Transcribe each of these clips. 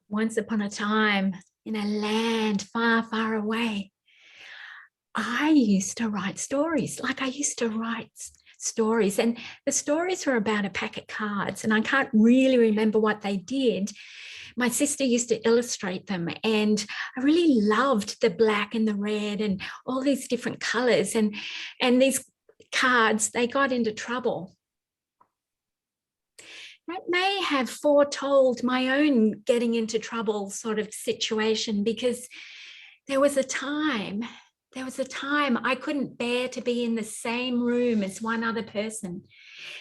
Once upon a time, in a land far, far away, I used to write stories. Like, I used to write stories, and the stories were about a pack of cards, and I can't really remember what they did. My sister used to illustrate them, and I really loved the black and the red and all these different colors. And these cards, they got into trouble. That may have foretold my own getting into trouble sort of situation, because there was a time I couldn't bear to be in the same room as one other person.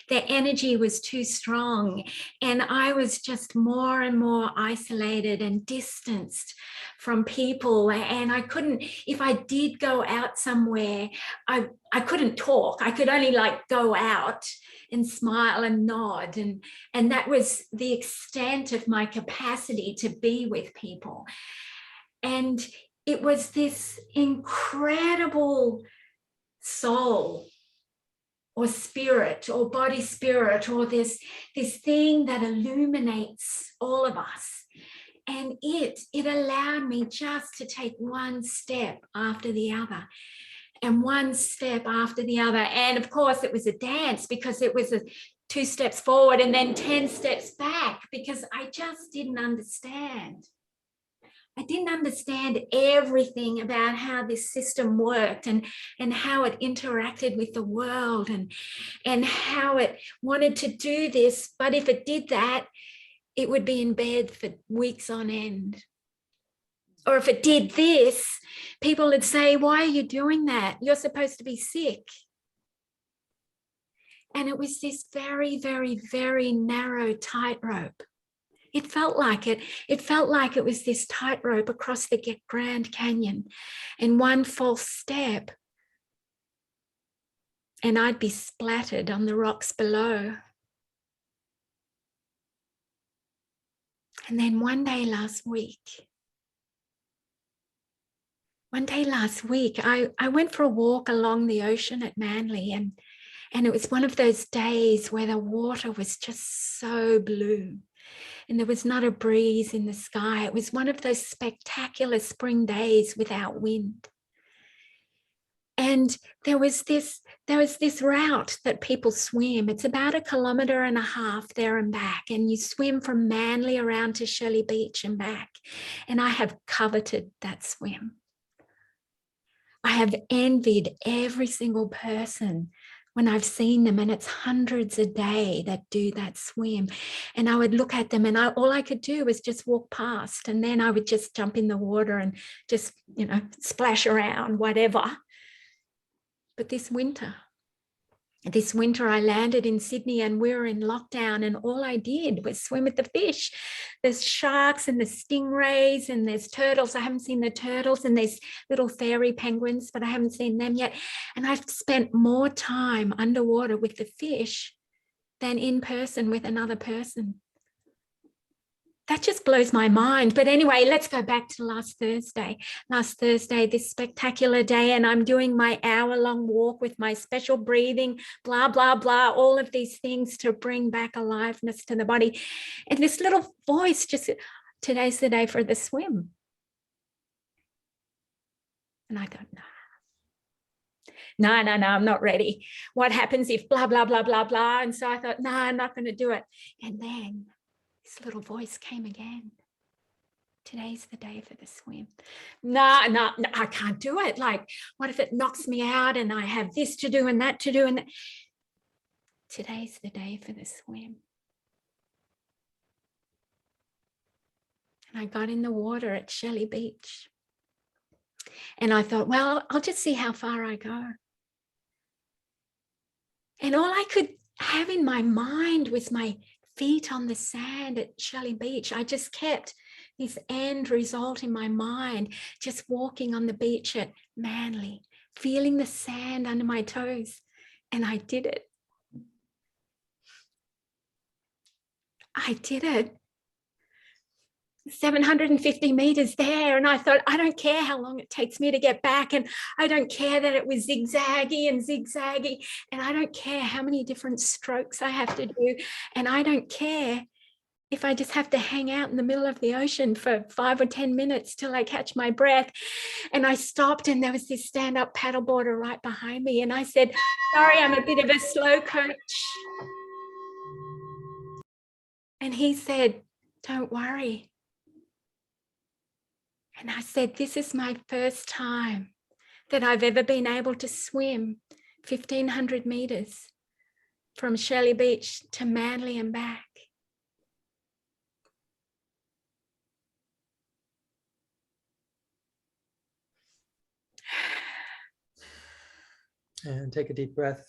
Their energy was too strong, and I was just more and more isolated and distanced from people. And I couldn't, if I did go out somewhere, I couldn't talk. I could only like go out and smile and nod, and that was the extent of my capacity to be with people. And it was this incredible soul or spirit or body spirit, or this thing that illuminates all of us. And it allowed me just to take one step after the other, and one step after the other. And of course it was a dance, because it was a 2 steps forward and then 10 steps back, because I just didn't understand. I didn't understand everything about how this system worked, and how it interacted with the world, and how it wanted to do this. But if it did that, it would be in bed for weeks on end. Or if it did this, people would say, why are you doing that? You're supposed to be sick. And it was this very, very, very narrow tightrope. It felt like it. It felt like it was this tightrope across the Grand Canyon, and one false step and I'd be splattered on the rocks below. And then one day last week, I went for a walk along the ocean at Manly, and it was one of those days where the water was just so blue and there was not a breeze in the sky. It was one of those spectacular spring days without wind. And there was this route that people swim. It's about 1.5 kilometers there and back. And you swim from Manly around to Shirley Beach and back. And I have coveted that swim. I have envied every single person when I've seen them, and it's hundreds a day that do that swim. And I would look at them, and all I could do was just walk past, and then I would just jump in the water and just, splash around, whatever. But this winter I landed in Sydney, and we were in lockdown, and all I did was swim with the fish. There's sharks and there's stingrays and there's turtles. I haven't seen the turtles, and there's little fairy penguins, but I haven't seen them yet. And I've spent more time underwater with the fish than in person with another person. That just blows my mind. But anyway, let's go back to last Thursday, this spectacular day, and I'm doing my hour-long walk with my special breathing, blah, blah, blah, all of these things to bring back aliveness to the body. And this little voice just, today's the day for the swim. And I thought, no, I'm not ready. What happens if blah, blah, blah, blah, blah? And so I thought, no, I'm not going to do it. And then this little voice came again. Today's the day for the swim. No, I can't do it. Like, what if it knocks me out and I have this to do and that to do? And today's the day for the swim. And I got in the water at Shirley Beach. And I thought, well, I'll just see how far I go. And all I could have in my mind was my feet on the sand at Shirley Beach. I just kept this end result in my mind, just walking on the beach at Manly, feeling the sand under my toes. And I did it. I did it. 750 meters there. And I thought, I don't care how long it takes me to get back. And I don't care that it was zigzaggy. And I don't care how many different strokes I have to do. And I don't care if I just have to hang out in the middle of the ocean for 5 or 10 minutes till I catch my breath. And I stopped and there was this stand-up paddleboarder right behind me. And I said, sorry, I'm a bit of a slow coach. And he said, don't worry. And I said, this is my first time that I've ever been able to swim 1,500 meters from Shirley Beach to Manly and back. And take a deep breath.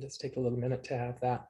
Just take a little minute to have that.